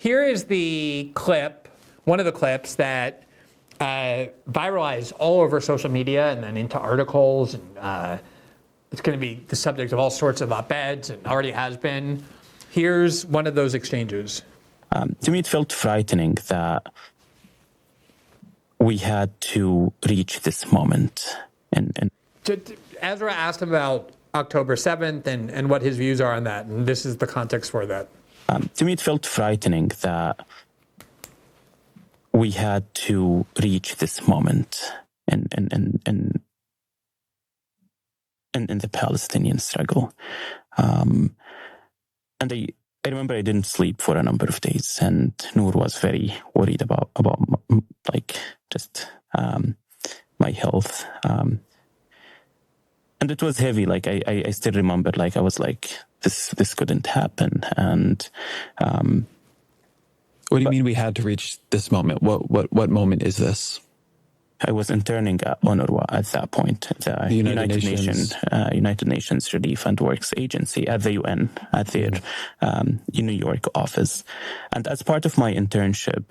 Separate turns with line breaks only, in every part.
Here is the clip, one of the clips that viralized all over social media and then into articles. And it's going to be the subject of all sorts of op-eds and already has been. Here's one of those exchanges.
To me, it felt frightening that we had to reach this moment. And
Ezra asked him about October 7th and what his views are on that, and this is the context for that.
To me, it felt frightening that we had to reach this moment in the Palestinian struggle. And I remember I didn't sleep for a number of days, and Noor was very worried about like just my health. And it was heavy. Like I still remember, like I was like, this couldn't happen. And
what do you mean we had to reach this moment? What moment is this?
I was interning at UNRWA at that point, the United Nations Relief and Works Agency at the UN, at their New York office. And as part of my internship,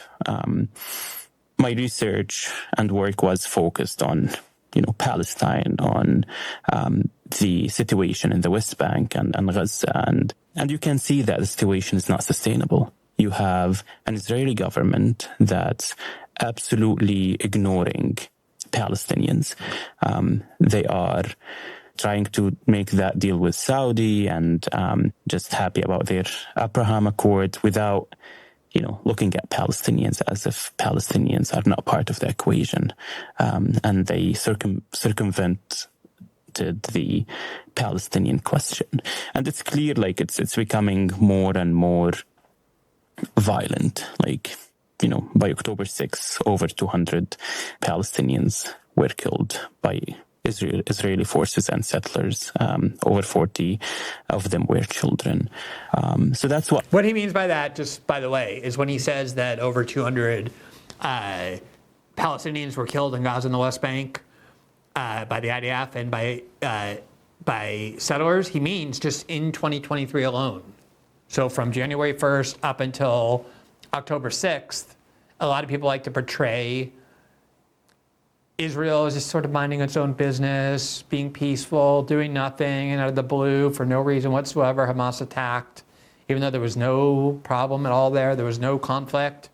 my research and work was focused on, Palestine, on the situation in the West Bank and Gaza. And you can see that the situation is not sustainable. You have an Israeli government that's absolutely ignoring Palestinians. They are trying to make that deal with Saudi and just happy about their Abraham Accord without, looking at Palestinians as if Palestinians are not part of the equation. And they circumvent the Palestinian question. And it's clear, like, it's becoming more and more violent. Like, by October 6th, over 200 Palestinians were killed by Israeli forces and settlers. Over 40 of them were children. So that's
what he means by that, just by the way, is when he says that over 200 Palestinians were killed in Gaza and the West Bank by the IDF and by settlers, he means just in 2023 alone. So from January 1st up until October 6th, a lot of people like to portray Israel is just sort of minding its own business, being peaceful, doing nothing, and out of the blue, for no reason whatsoever, Hamas attacked, even though there was no problem at all there was no conflict.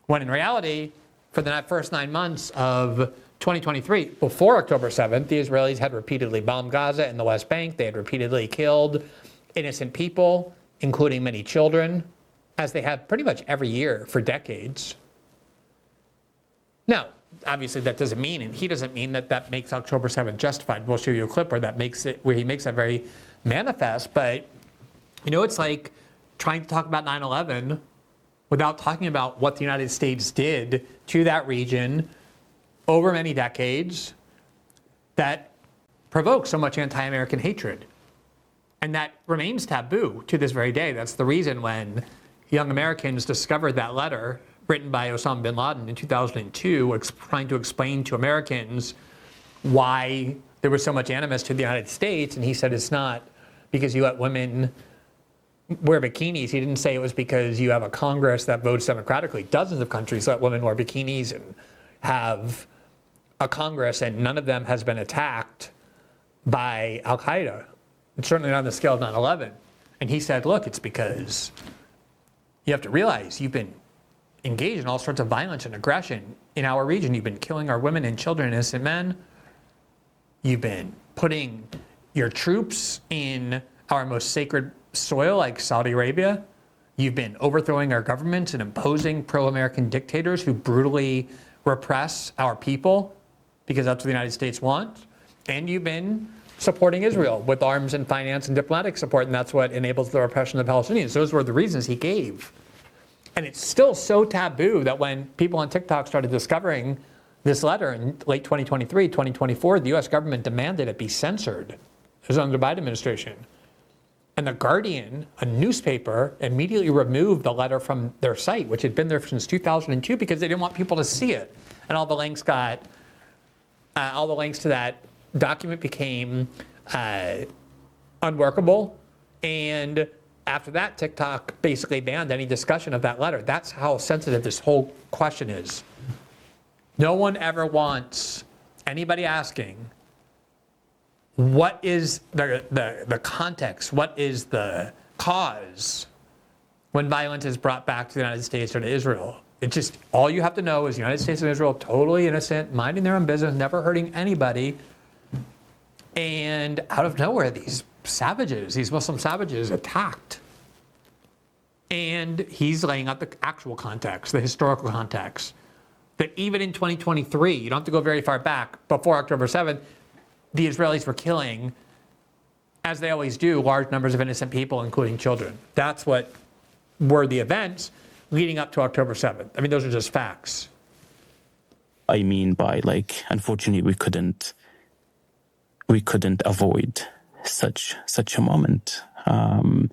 When in reality, for the first 9 months of 2023, before October 7th, the Israelis had repeatedly bombed Gaza and the West Bank. They had repeatedly killed innocent people, including many children, as they have pretty much every year for decades. Now, obviously that doesn't mean, and he doesn't mean that makes October 7th justified. We'll show you a clip where he makes that very manifest, but it's like trying to talk about 9/11 without talking about what the United States did to that region over many decades that provoked so much anti-American hatred. And that remains taboo to this very day. That's the reason when young Americans discovered that letter written by Osama bin Laden in 2002, trying to explain to Americans why there was so much animus to the United States. And he said, it's not because you let women wear bikinis. He didn't say it was because you have a Congress that votes democratically. Dozens of countries let women wear bikinis and have a Congress, and none of them has been attacked by Al-Qaeda. It's certainly not on the scale of 9/11. And he said, look, it's because you have to realize you've been engaged in all sorts of violence and aggression in our region. You've been killing our women and children and innocent men. You've been putting your troops in our most sacred soil like Saudi Arabia. You've been overthrowing our government and imposing pro-American dictators who brutally repress our people because that's what the United States wants. And you've been supporting Israel with arms and finance and diplomatic support, and that's what enables the repression of the Palestinians. Those were the reasons he gave. And it's still so taboo that when people on TikTok started discovering this letter in late 2023, 2024, the U.S. government demanded it be censored. It was under the Biden administration. And The Guardian, a newspaper, immediately removed the letter from their site, which had been there since 2002, because they didn't want people to see it. And all the links to that document became unworkable, and After that, TikTok basically banned any discussion of that letter. That's how sensitive this whole question is. No one ever wants anybody asking, what is the context? What is the cause when violence is brought back to the United States or to Israel? It's just, all you have to know is the United States and Israel totally innocent, minding their own business, never hurting anybody. And out of nowhere, these savages, these Muslim savages attacked. And he's laying out the actual context, the historical context. That even in 2023, you don't have to go very far back, before October 7th, the Israelis were killing, as they always do, large numbers of innocent people, including children. That's what were the events leading up to October 7th. I mean, those are just facts.
I mean by, like, unfortunately, we couldn't avoid such a moment. And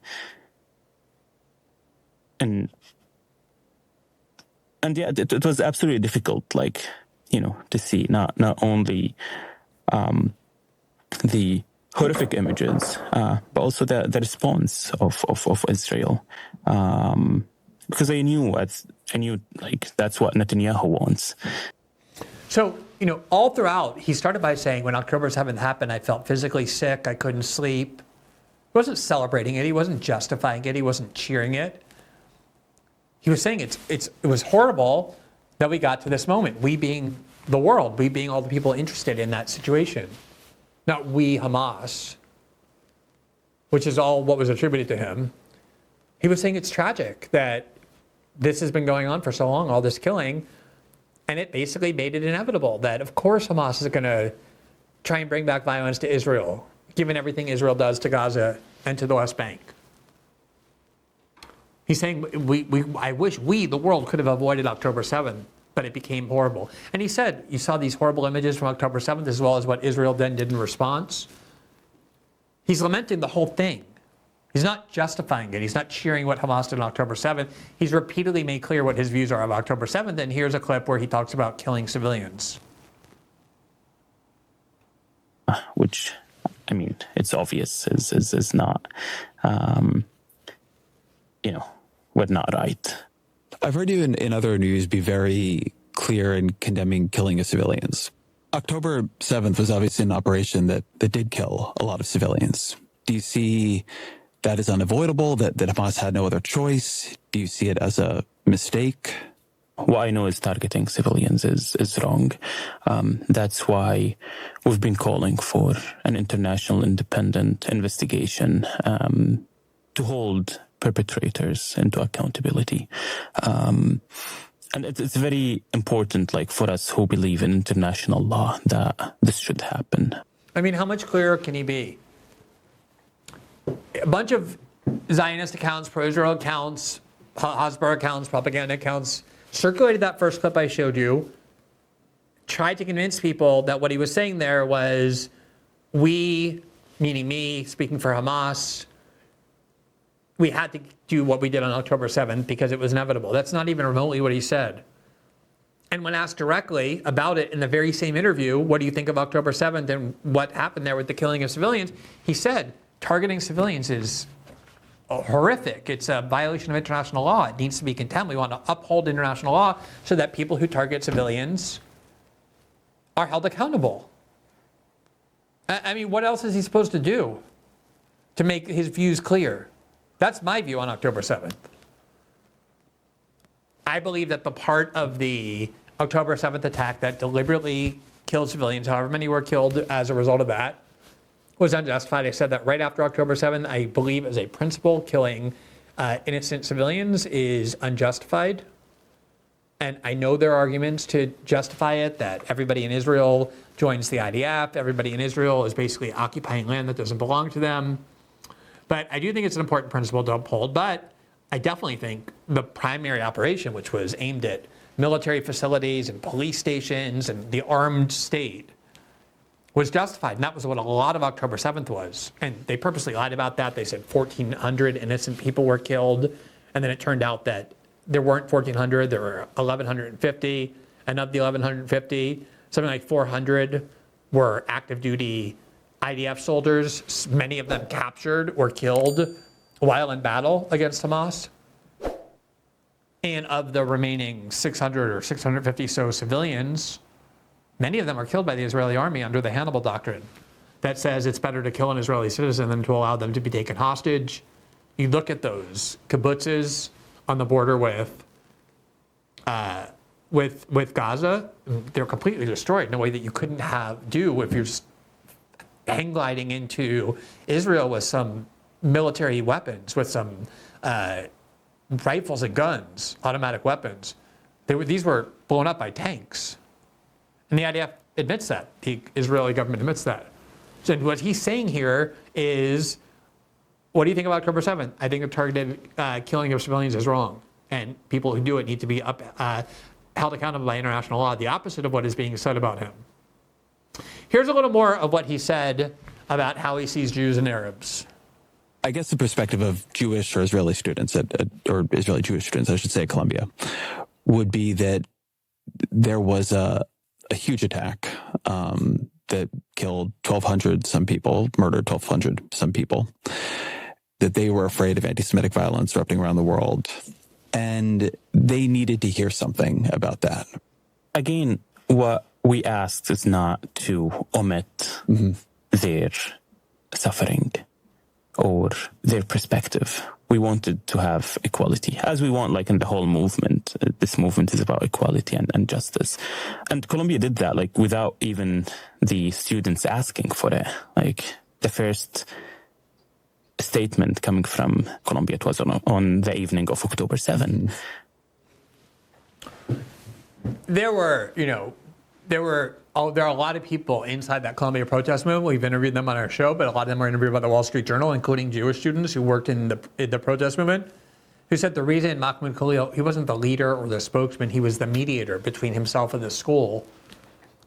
yeah, it was absolutely difficult, like, to see not only the horrific images, but also the response of Israel. Because I knew like that's what Netanyahu wants.
So, all throughout, he started by saying, when October 7th happened, I felt physically sick, I couldn't sleep. He wasn't celebrating it, he wasn't justifying it, he wasn't cheering it. He was saying it was horrible that we got to this moment, we being the world, we being all the people interested in that situation. Not we, Hamas, which is all what was attributed to him. He was saying it's tragic that this has been going on for so long, all this killing, and it basically made it inevitable that, of course, Hamas is going to try and bring back violence to Israel, given everything Israel does to Gaza and to the West Bank. He's saying, I wish we, the world, could have avoided October 7th, but it became horrible. And he said, you saw these horrible images from October 7th, as well as what Israel then did in response. He's lamenting the whole thing. He's not justifying it. He's not cheering what Hamas did on October 7th. He's repeatedly made clear what his views are of October 7th, and here's a clip where he talks about killing civilians.
Which, I mean, it's obvious is not, we're not right.
I've heard you in other news be very clear in condemning killing of civilians. October 7th was obviously an operation that did kill a lot of civilians. Do you see that as unavoidable, that Hamas had no other choice? Do you see it as a mistake?
What I know is targeting civilians is wrong. That's why we've been calling for an international independent investigation to hold perpetrators into accountability. And it's very important, like, for us who believe in international law, that this should happen.
I mean, how much clearer can he be? A bunch of Zionist accounts, pro-Israel accounts, Hasbara accounts, propaganda accounts circulated that first clip I showed you, tried to convince people that what he was saying there was, we, meaning me, speaking for Hamas, we had to do what we did on October 7th because it was inevitable. That's not even remotely what he said. And when asked directly about it in the very same interview, what do you think of October 7th and what happened there with the killing of civilians? He said, targeting civilians is horrific. It's a violation of international law. It needs to be condemned. We want to uphold international law so that people who target civilians are held accountable. I mean, what else is he supposed to do to make his views clear? That's my view on October 7th. I believe that the part of the October 7th attack that deliberately killed civilians, however many were killed as a result of that, was unjustified. I said that right after October 7th. I believe as a principle, killing innocent civilians is unjustified. And I know there are arguments to justify it, that everybody in Israel joins the IDF, everybody in Israel is basically occupying land that doesn't belong to them. But I do think it's an important principle to uphold. But I definitely think the primary operation, which was aimed at military facilities and police stations and the armed state, was justified. And that was what a lot of October 7th was. And they purposely lied about that. They said 1,400 innocent people were killed. And then it turned out that there weren't 1,400, there were 1,150. And of the 1,150, something like 400 were active duty IDF soldiers, many of them captured or killed while in battle against Hamas. And of the remaining 600 or 650 so civilians, many of them are killed by the Israeli army under the Hannibal Doctrine that says it's better to kill an Israeli citizen than to allow them to be taken hostage. You look at those kibbutzes on the border with Gaza, they're completely destroyed in a way that you couldn't do if you're just hang gliding into Israel with some military weapons, with some rifles and guns, automatic weapons. These were blown up by tanks. And the IDF admits that. The Israeli government admits that. So what he's saying here is, what do you think about October 7th? I think the targeted killing of civilians is wrong. And people who do it need to be held accountable by international law, the opposite of what is being said about him. Here's a little more of what he said about how he sees Jews and Arabs.
I guess the perspective of Jewish or Israeli students, or Israeli Jewish students, I should say, at Columbia, would be that there was a huge attack that killed 1,200 some people, murdered 1,200 some people, that they were afraid of anti-Semitic violence erupting around the world, and they needed to hear something about that.
Again, what we asked is not to omit their suffering or their perspective. We wanted to have equality, as we want, like in the whole movement. This movement is about equality and justice. And Columbia did that, like, without even the students asking for it. Like, the first statement coming from Columbia, it was on the evening of October 7th.
There are a lot of people inside that Columbia protest movement. We've interviewed them on our show, but a lot of them were interviewed by the Wall Street Journal, including Jewish students who worked in the protest movement, who said the reason Mahmoud Khalil, he wasn't the leader or the spokesman, he was the mediator between himself and the school,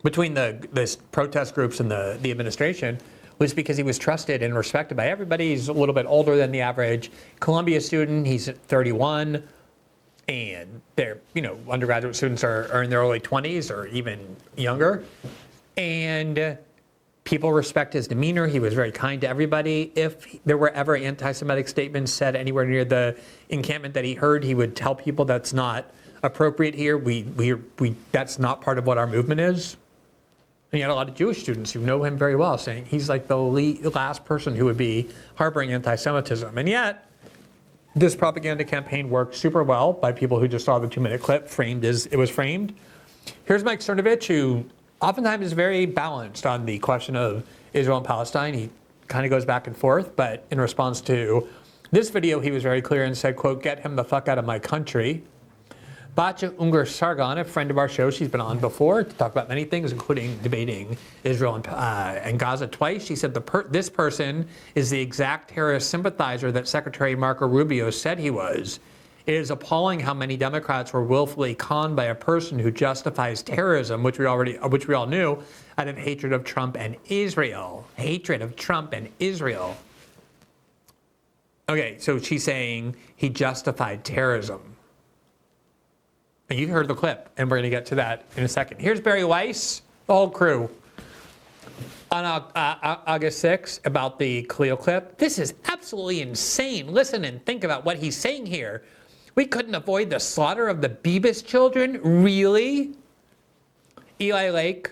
between the protest groups and the administration, was because he was trusted and respected by everybody. He's a little bit older than the average Columbia student. He's 31. And they're, undergraduate students are in their early 20s or even younger. And people respect his demeanor. He was very kind to everybody. If there were ever anti-Semitic statements said anywhere near the encampment that he heard, he would tell people that's not appropriate here. That's not part of what our movement is. And you had a lot of Jewish students who know him very well saying he's like the last person who would be harboring anti-Semitism. And yet, this propaganda campaign worked super well by people who just saw the 2-minute clip framed as it was framed. Here's Mike Cernovich, who oftentimes is very balanced on the question of Israel and Palestine. He kind of goes back and forth, but in response to this video, he was very clear and said, quote, "Get him the fuck out of my country." Batya Unger Sargon, a friend of our show, she's been on before to talk about many things, including debating Israel and Gaza twice. She said this person is the exact terrorist sympathizer that Secretary Marco Rubio said he was. It is appalling how many Democrats were willfully conned by a person who justifies terrorism, which we all knew, out of hatred of Trump and Israel. Hatred of Trump and Israel. Okay, so she's saying he justified terrorism. And you heard the clip, and we're going to get to that in a second. Here's Barry Weiss, the whole crew, on August 6th about the Khalil clip. This is absolutely insane. Listen and think about what he's saying here. We couldn't avoid the slaughter of the Bebas children? Really? Eli Lake.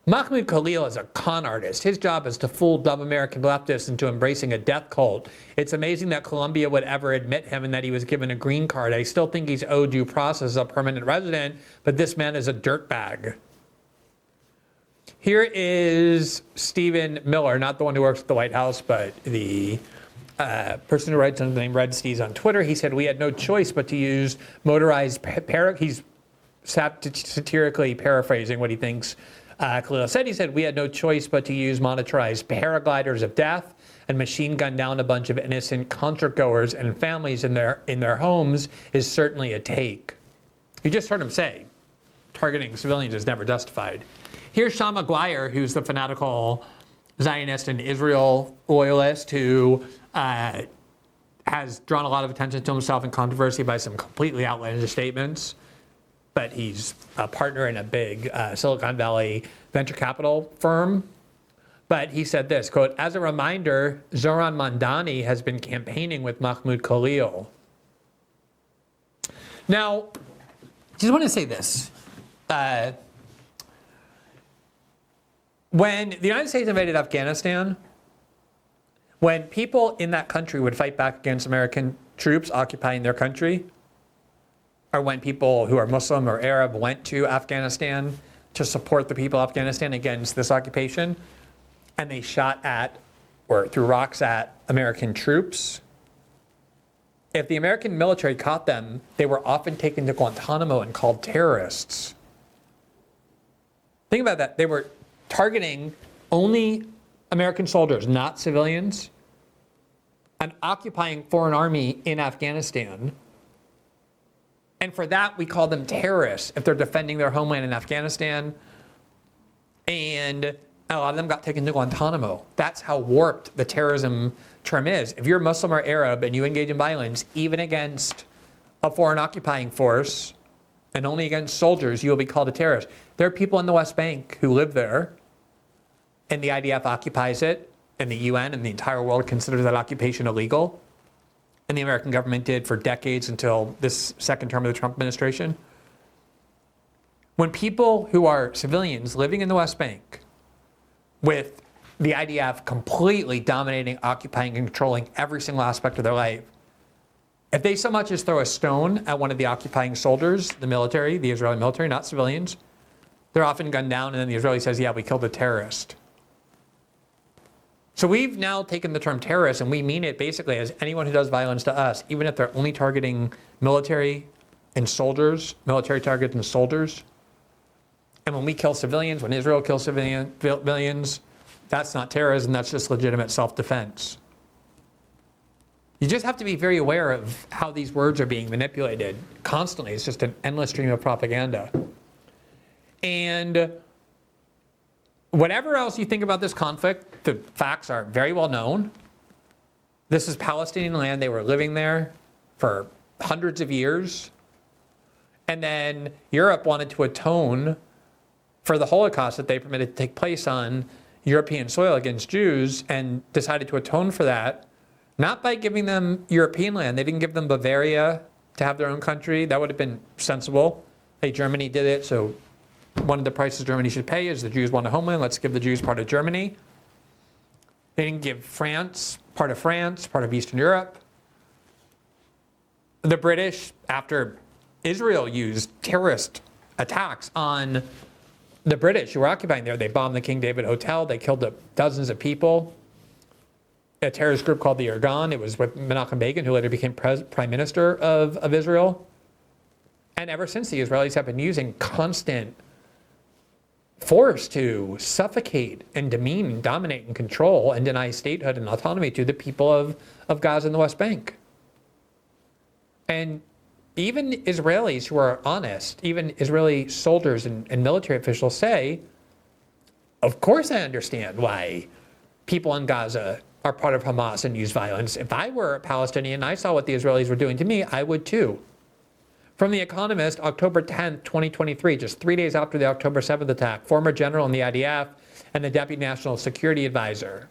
Mahmoud Khalil is a con artist. His job is to fool dumb American leftists into embracing a death cult. It's amazing that Columbia would ever admit him and that he was given a green card. I still think he's owed due process as a permanent resident, but this man is a dirtbag. Here is Stephen Miller, not the one who works at the White House, but the person who writes under the name Red Steez on Twitter. He said, "We had no choice but to use motorized he's satirically paraphrasing what he thinks Khalil said. He said, "We had no choice but to use motorized paragliders of death and machine gun down a bunch of innocent concert goers and families in their homes is certainly a take." You just heard him say, targeting civilians is never justified. Here's Sean McGuire, who's the fanatical Zionist and Israel loyalist who has drawn a lot of attention to himself and controversy by some completely outlandish statements. But he's a partner in a big Silicon Valley venture capital firm. But he said this, quote, as a reminder, Zoran Mandani has been campaigning with Mahmoud Khalil. Now, just want to say this. When the United States invaded Afghanistan, when people in that country would fight back against American troops occupying their country, or when people who are Muslim or Arab went to Afghanistan to support the people of Afghanistan against this occupation, and they shot at or threw rocks at American troops, if the American military caught them, they were often taken to Guantanamo and called terrorists. Think about that. They were targeting only American soldiers, not civilians, an occupying foreign army in Afghanistan. And for that, we call them terrorists if they're defending their homeland in Afghanistan. And a lot of them got taken to Guantanamo. That's how warped the terrorism term is. If you're Muslim or Arab and you engage in violence, even against a foreign occupying force, and only against soldiers, you will be called a terrorist. There are people in the West Bank who live there, and the IDF occupies it, and the UN and the entire world considers that occupation illegal. And the American government did for decades until this second term of the Trump administration. When people who are civilians living in the West Bank, with the IDF completely dominating, occupying, and controlling every single aspect of their life, if they so much as throw a stone at one of the occupying soldiers, the military, the Israeli military, not civilians, they're often gunned down, and then the Israeli says, yeah, we killed a terrorist. So we've now taken the term terrorist, and we mean it basically as anyone who does violence to us, even if they're only targeting military and soldiers, military targets and soldiers. And when we kill civilians, when Israel kills civilians, that's not terrorism, that's just legitimate self-defense. You just have to be very aware of how these words are being manipulated constantly. It's just an endless stream of propaganda. And whatever else you think about this conflict, the facts are very well known. This is Palestinian land. They were living there for hundreds of years. And then Europe wanted to atone for the Holocaust that they permitted to take place on European soil against Jews, and decided to atone for that, not by giving them European land. They didn't give them Bavaria to have their own country. That would have been sensible. Hey, Germany did it, so one of the prices Germany should pay is the Jews want a homeland. Let's give the Jews part of Germany. They didn't give France, part of Eastern Europe. The British, after Israel used terrorist attacks on the British who were occupying there, they bombed the King David Hotel. They killed dozens of people. A terrorist group called the Irgun. It was with Menachem Begin, who later became prime minister of Israel. And ever since, the Israelis have been using constant force to suffocate and demean and dominate and control and deny statehood and autonomy to the people of Gaza and the West Bank. And even Israelis who are honest, even Israeli soldiers and military officials say, of course I understand why people in Gaza are part of Hamas and use violence. If I were a Palestinian and I saw what the Israelis were doing to me, I would too. From The Economist, October 10th, 2023, just 3 days after the October 7th attack, former general in the IDF and the Deputy National Security Advisor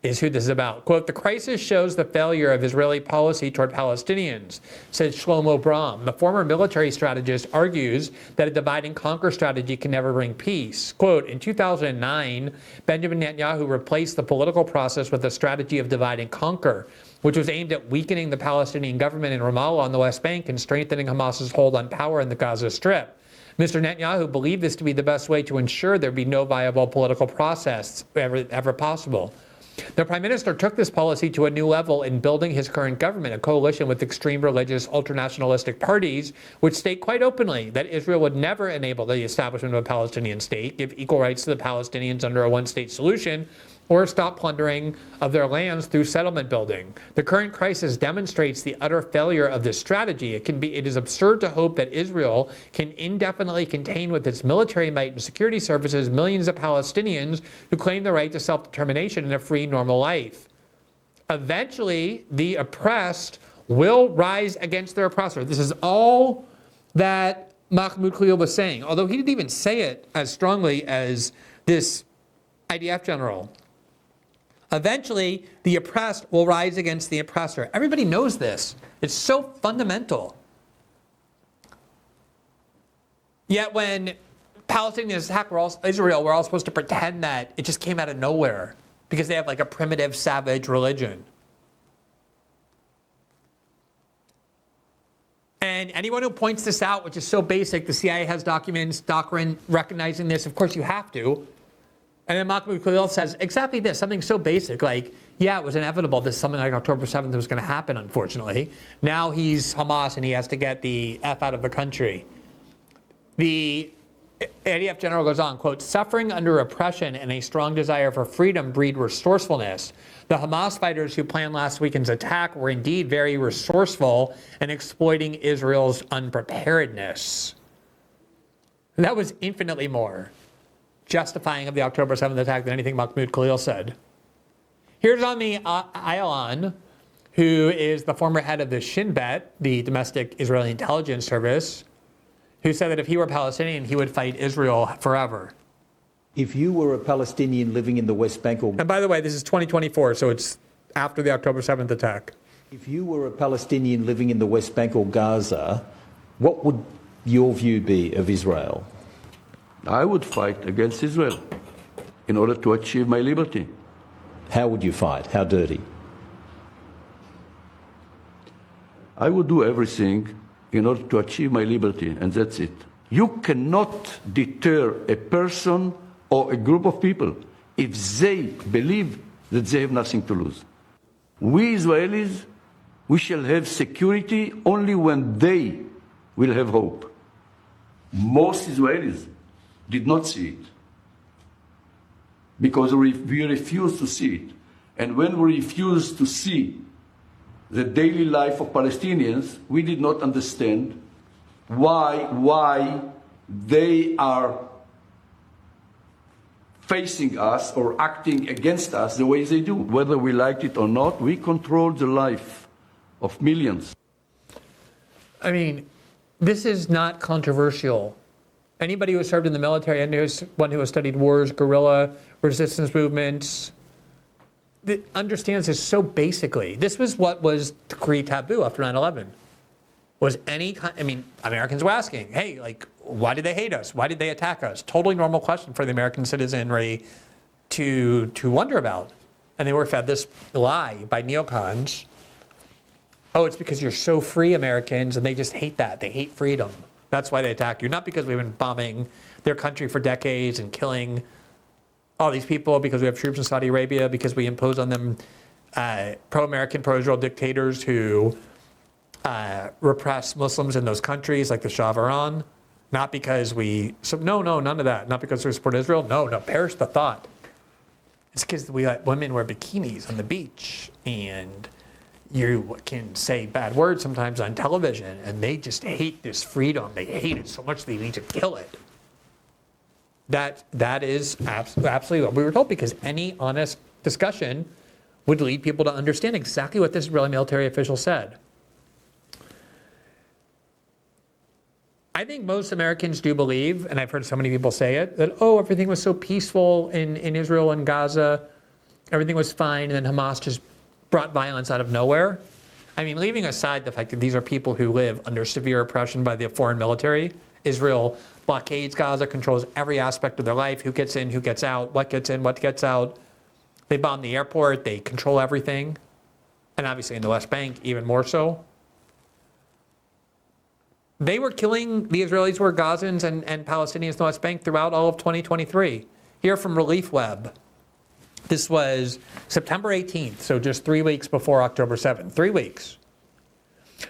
is who this is about. Quote, the crisis shows the failure of Israeli policy toward Palestinians, said Shlomo Brahm. The former military strategist argues that a divide and conquer strategy can never bring peace. Quote, in 2009, Benjamin Netanyahu replaced the political process with a strategy of divide and conquer, which was aimed at weakening the Palestinian government in Ramallah on the West Bank and strengthening Hamas's hold on power in the Gaza Strip. Mr. Netanyahu believed this to be the best way to ensure there be no viable political process ever possible. The Prime Minister took this policy to a new level in building his current government, a coalition with extreme religious ultranationalistic parties, which state quite openly that Israel would never enable the establishment of a Palestinian state, give equal rights to the Palestinians under a one-state solution, or stop plundering of their lands through settlement building. The current crisis demonstrates the utter failure of this strategy. It is absurd to hope that Israel can indefinitely contain with its military might and security services millions of Palestinians who claim the right to self-determination and a free, normal life. Eventually, the oppressed will rise against their oppressor. This is all that Mahmoud Khalil was saying, although he didn't even say it as strongly as this IDF general Eventually, the oppressed will rise against the oppressor. Everybody knows this. It's so fundamental. Yet when Palestinians attack Israel, we're all supposed to pretend that it just came out of nowhere because they have like a primitive, savage religion. And anyone who points this out, which is so basic, the CIA has documents, doctrine recognizing this, of course you have to. And then Mahmoud Khalil says exactly this, something so basic, like, yeah, it was inevitable that something like October 7th was going to happen, unfortunately. Now he's Hamas and he has to get the F out of the country. The ADF general goes on, quote, suffering under oppression and a strong desire for freedom breed resourcefulness. The Hamas fighters who planned last weekend's attack were indeed very resourceful in exploiting Israel's unpreparedness. That was infinitely more justifying of the October 7th attack than anything Mahmoud Khalil said. Here's Ami Ayalon, who is the former head of the Shin Bet, the domestic Israeli intelligence service, who said that if he were Palestinian, he would fight Israel forever.
If you were a Palestinian living in the West Bank or...
And by the way, this is 2024, so it's after the October 7th attack.
If you were a Palestinian living in the West Bank or Gaza, what would your view be of Israel?
I would fight against Israel in order to achieve my liberty.
How would you fight? How dirty?
I would do everything in order to achieve my liberty, and that's it. You cannot deter a person or a group of people if they believe that they have nothing to lose. We Israelis, we shall have security only when they will have hope. Most Israelis did not see it because we refused to see it. And when we refused to see the daily life of Palestinians, we did not understand why they are facing us or acting against us the way they do. Whether we liked it or not, we controlled the life of millions.
I mean, this is not controversial. Anybody who served in the military, anyone who has studied wars, guerrilla, resistance movements, that understands this so basically. This was what was to create taboo after 9/11. Americans were asking, hey, like, why did they hate us? Why did they attack us? Totally normal question for the American citizenry to wonder about. And they were fed this lie by neocons. Oh, it's because you're so free, Americans, and they just hate that. They hate freedom. That's why they attack you. Not because we've been bombing their country for decades and killing all these people, because we have troops in Saudi Arabia, because we impose on them pro-American, pro-Israel dictators who repress Muslims in those countries, like the Shah of Iran. Not because no, none of that. Not because we support Israel. No, perish the thought. It's because we let women wear bikinis on the beach, and you can say bad words sometimes on television, and they just hate this freedom. They hate it so much they need to kill it. That is absolutely what we were told, because any honest discussion would lead people to understand exactly what this Israeli military official said. I think most Americans do believe, and I've heard so many people say it, that, oh, everything was so peaceful in Israel and Gaza, everything was fine, and then Hamas just brought violence out of nowhere. I mean, leaving aside the fact that these are people who live under severe oppression by the foreign military, Israel blockades Gaza, controls every aspect of their life, who gets in, who gets out, what gets in, what gets out. They bomb the airport, they control everything. And obviously in the West Bank, even more so. They were killing, the Israelis were Gazans and Palestinians in the West Bank throughout all of 2023. Here from Relief Web. This was September 18th, so just 3 weeks before October 7th. 3 weeks.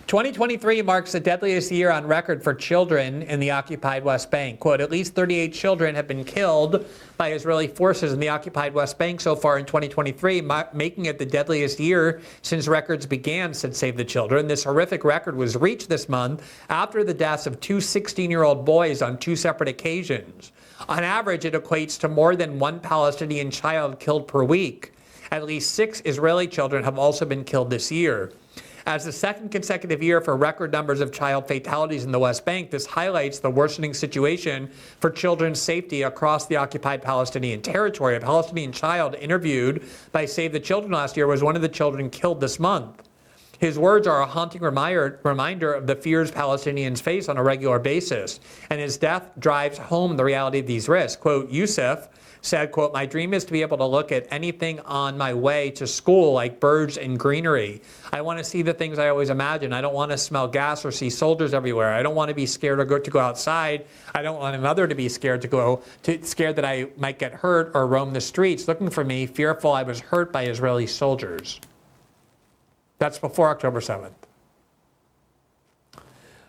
2023 marks the deadliest year on record for children in the occupied West Bank. Quote, at least 38 children have been killed by Israeli forces in the occupied West Bank so far in 2023, making it the deadliest year since records began, said Save the Children. This horrific record was reached this month after the deaths of two 16-year-old boys on two separate occasions. On average, it equates to more than one Palestinian child killed per week. At least 6 Israeli children have also been killed this year. As the second consecutive year for record numbers of child fatalities in the West Bank, this highlights the worsening situation for children's safety across the occupied Palestinian territory. A Palestinian child interviewed by Save the Children last year was one of the children killed this month. His words are a haunting reminder of the fears Palestinians face on a regular basis, and his death drives home the reality of these risks. Quote, Yusuf said, quote, my dream is to be able to look at anything on my way to school like birds and greenery. I want to see the things I always imagine. I don't want to smell gas or see soldiers everywhere. I don't want to be scared to go outside. I don't want a mother to be scared scared that I might get hurt or roam the streets looking for me, fearful I was hurt by Israeli soldiers. That's before October 7th.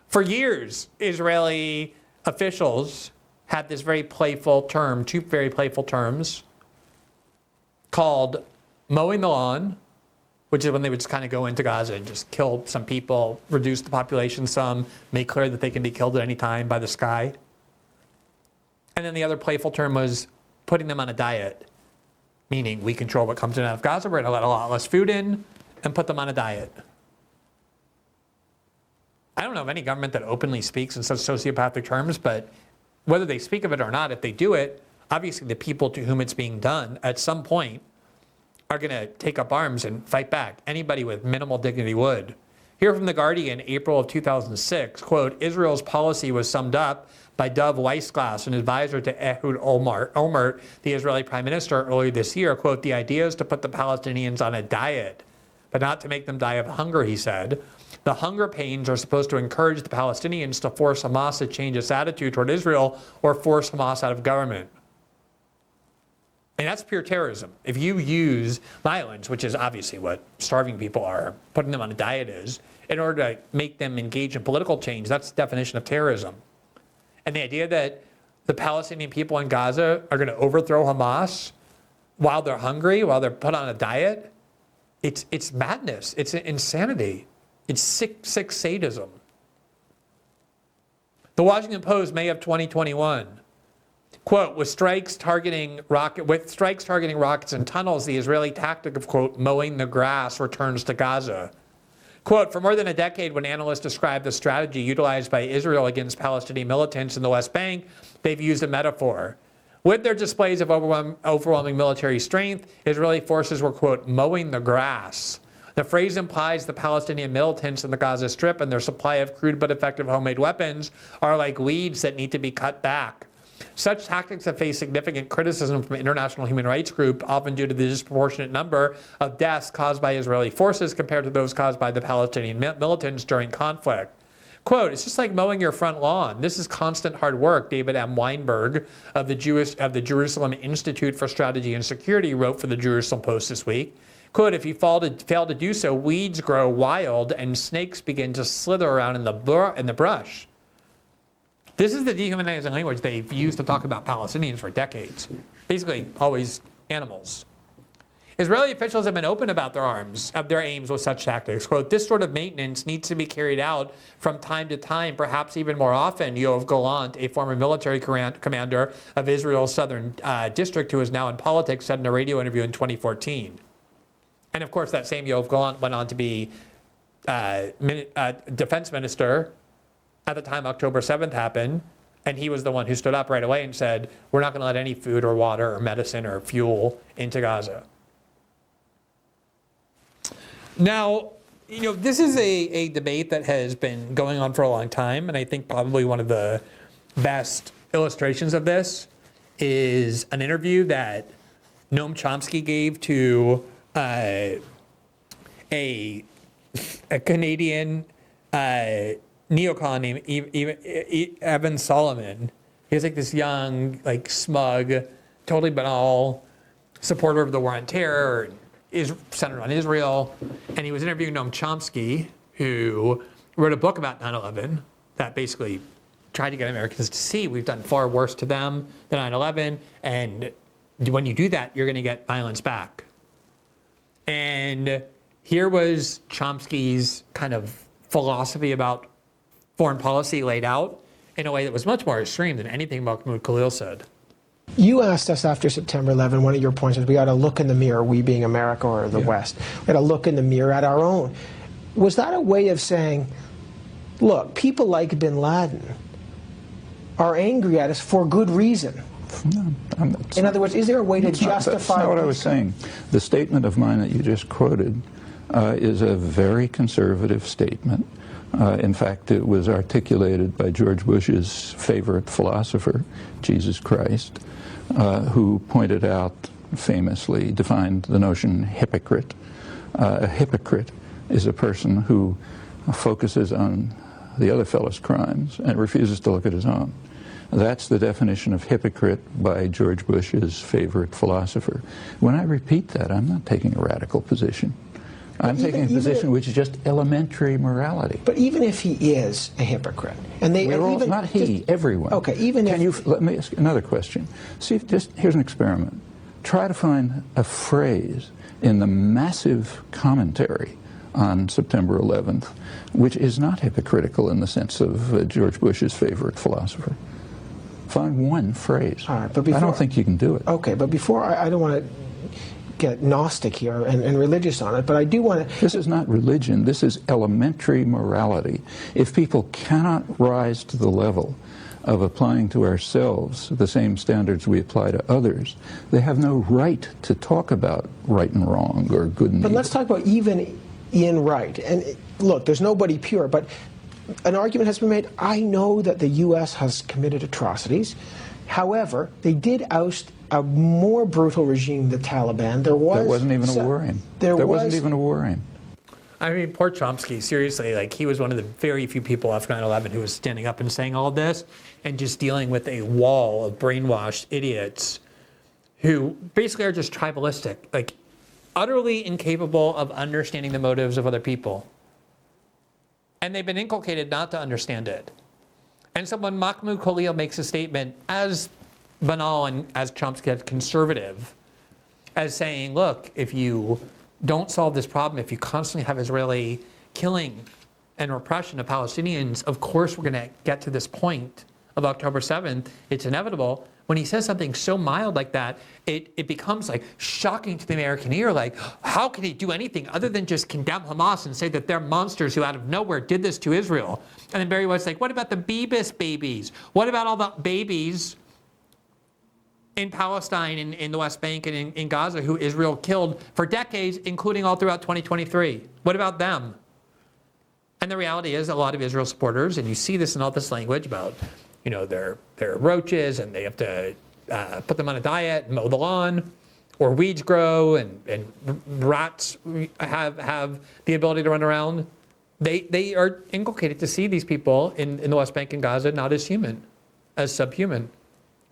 For years, Israeli officials had this very playful term, two very playful terms, called mowing the lawn, which is when they would just kind of go into Gaza and just kill some people, reduce the population some, make clear that they can be killed at any time by the sky. And then the other playful term was putting them on a diet, meaning we control what comes in out of Gaza, we're going to let a lot less food in, and put them on a diet. I don't know of any government that openly speaks in such sociopathic terms, but whether they speak of it or not, if they do it, obviously the people to whom it's being done at some point are going to take up arms and fight back. Anybody with minimal dignity would. Here from The Guardian, April of 2006, quote, Israel's policy was summed up by Dov Weissglass, an advisor to Ehud Olmert, the Israeli prime minister, earlier this year. Quote, the idea is to put the Palestinians on a diet, but not to make them die of hunger, he said. The hunger pains are supposed to encourage the Palestinians to force Hamas to change its attitude toward Israel or force Hamas out of government. And that's pure terrorism. If you use violence, which is obviously what starving people are, putting them on a diet is, in order to make them engage in political change, that's the definition of terrorism. And the idea that the Palestinian people in Gaza are going to overthrow Hamas while they're hungry, while they're put on a diet, it's madness. It's insanity. It's sick sadism. The Washington Post, May of 2021, quote, with strikes targeting rockets and tunnels, the Israeli tactic of, quote, mowing the grass returns to Gaza. Quote, for more than a decade, when analysts describe the strategy utilized by Israel against Palestinian militants in the West Bank, they've used a metaphor. With their displays of overwhelming military strength, Israeli forces were, quote, mowing the grass. The phrase implies the Palestinian militants in the Gaza Strip and their supply of crude but effective homemade weapons are like weeds that need to be cut back. Such tactics have faced significant criticism from international human rights groups, often due to the disproportionate number of deaths caused by Israeli forces compared to those caused by the Palestinian militants during conflict. Quote, it's just like mowing your front lawn. This is constant hard work, David M. Weinberg of the Jerusalem Institute for Strategy and Security wrote for the Jerusalem Post this week. Quote, if you fail to do so, weeds grow wild and snakes begin to slither around in the brush. This is the dehumanizing language they've used to talk about Palestinians for decades. Basically, always animals. Israeli officials have been open about their aims with such tactics. Quote, this sort of maintenance needs to be carried out from time to time, perhaps even more often, Yoav Gallant, a former military commander of Israel's southern district who is now in politics, said in a radio interview in 2014. And of course, that same Yoav Gallant went on to be defense minister at the time October 7th happened, and he was the one who stood up right away and said, we're not going to let any food or water or medicine or fuel into Gaza. Now, this is a debate that has been going on for a long time, and I think probably one of the best illustrations of this is an interview that Noam Chomsky gave to a Canadian neocon named Evan Solomon. He was like this young, smug, totally banal supporter of the war on terror, is centered on Israel, and he was interviewing Noam Chomsky, who wrote a book about 9/11 that basically tried to get Americans to see we've done far worse to them than 9/11, and when you do that, you're going to get violence back. And here was Chomsky's kind of philosophy about foreign policy laid out in a way that was much more extreme than anything Mahmoud Khalil said.
You asked us after September 11, one of your points was we ought to look in the mirror, we being America or the West. We ought to look in the mirror at our own. was that a way of saying, look, people like bin Laden are angry at us for good reason?
No,
In other words, is there a way to justify?
That's not what I was saying. The statement of mine that you just quoted is a very conservative statement. In fact, it was articulated by George Bush's favorite philosopher, Jesus Christ, who pointed out, famously defined the notion hypocrite. A hypocrite is a person who focuses on the other fellow's crimes and refuses to look at his own. That's the definition of hypocrite by George Bush's favorite philosopher. When I repeat that, I'm not taking a radical position. I'm taking a position which is just elementary morality.
But even if he is a hypocrite, and they
We're all,
even
not he,
just,
everyone.
Okay, even
Can
if
you let me ask another question? See, here's an experiment. Try to find a phrase in the massive commentary on September 11th which is not hypocritical in the sense of George Bush's favorite philosopher. Find one phrase.
All right, but before,
I don't think you can do it.
Okay, but before, I don't want to get Gnostic here and religious on it, but I do want to...
This is not religion. This is elementary morality. If people cannot rise to the level of applying to ourselves the same standards we apply to others, they have no right to talk about right and wrong or good and
But
evil.
let's talk about even in right. And look, there's nobody pure, but an argument has been made. I know that the U.S. has committed atrocities. However, they did oust a more brutal regime, the Taliban. There
wasn't even a war in. There wasn't even a war in.
I mean, poor Chomsky, seriously, like he was one of the very few people after 9/11 who was standing up and saying all this and just dealing with a wall of brainwashed idiots who basically are just tribalistic, like utterly incapable of understanding the motives of other people. And they've been inculcated not to understand it. And so when Mahmoud Khalil makes a statement as banal and as Chomsky as conservative, as saying, look, if you don't solve this problem, if you constantly have Israeli killing and repression of Palestinians, of course we're going to get to this point of October 7th. It's inevitable. When he says something so mild like that, it becomes like shocking to the American ear. Like, how can he do anything other than just condemn Hamas and say that they're monsters who out of nowhere did this to Israel? And then Barry White's like, what about the Beebus babies? What about all the babies in Palestine, in the West Bank, and in Gaza who Israel killed for decades, including all throughout 2023? What about them? And the reality is a lot of Israel supporters, and you see this in all this language about, you know, they're roaches and they have to put them on a diet and mow the lawn, or weeds grow and rats have the ability to run around. They are inculcated to see these people in the West Bank and Gaza not as human, as subhuman.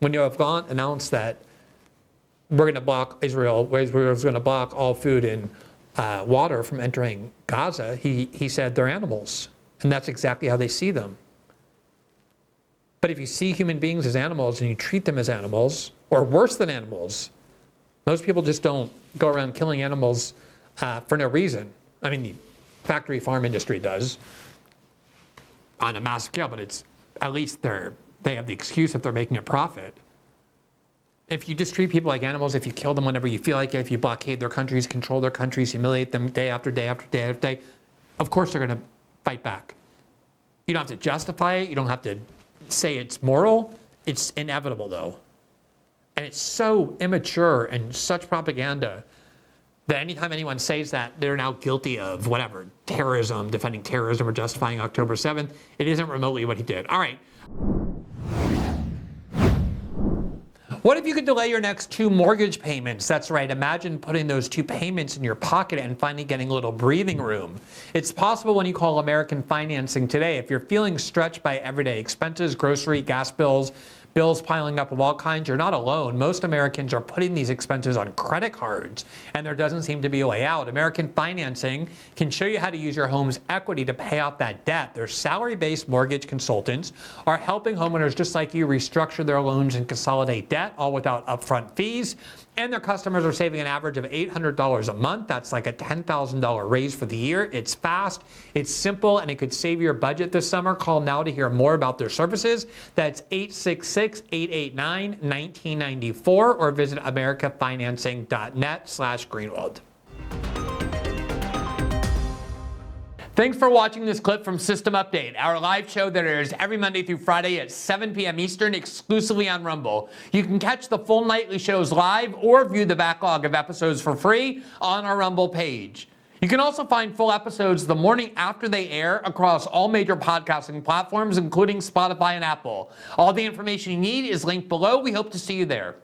When you have announced that we're going to block Israel's going to block all food and water from entering Gaza, he said they're animals. And that's exactly how they see them. But if you see human beings as animals and you treat them as animals, or worse than animals, most people just don't go around killing animals for no reason. I mean, the factory farm industry does on a massive scale, but it's at least they have the excuse if they're making a profit. If you just treat people like animals, if you kill them whenever you feel like it, if you blockade their countries, control their countries, humiliate them day after day after day after day, of course they're going to fight back. You don't have to justify it. You don't have to say it's moral. It's inevitable, though. And it's so immature and such propaganda that anytime anyone says that, they're now guilty of whatever, terrorism, defending terrorism, or justifying October 7th. It isn't remotely what he did. All right. What if you could delay your next 2 mortgage payments? That's right. Imagine putting those 2 payments in your pocket and finally getting a little breathing room. It's possible when you call American Financing today. If you're feeling stretched by everyday expenses, grocery, gas bills, bills piling up of all kinds, you're not alone. Most Americans are putting these expenses on credit cards, and there doesn't seem to be a way out. American Financing can show you how to use your home's equity to pay off that debt. Their salary-based mortgage consultants are helping homeowners just like you restructure their loans and consolidate debt, all without upfront fees. And their customers are saving an average of $800 a month. That's like a $10,000 raise for the year. It's fast, it's simple, and it could save your budget this summer. Call now to hear more about their services. That's 866-889-1994 or visit americafinancing.net/Greenwald. Thanks for watching this clip from System Update, our live show that airs every Monday through Friday at 7 p.m. Eastern exclusively on Rumble. You can catch the full nightly shows live or view the backlog of episodes for free on our Rumble page. You can also find full episodes the morning after they air across all major podcasting platforms, including Spotify and Apple. All the information you need is linked below. We hope to see you there.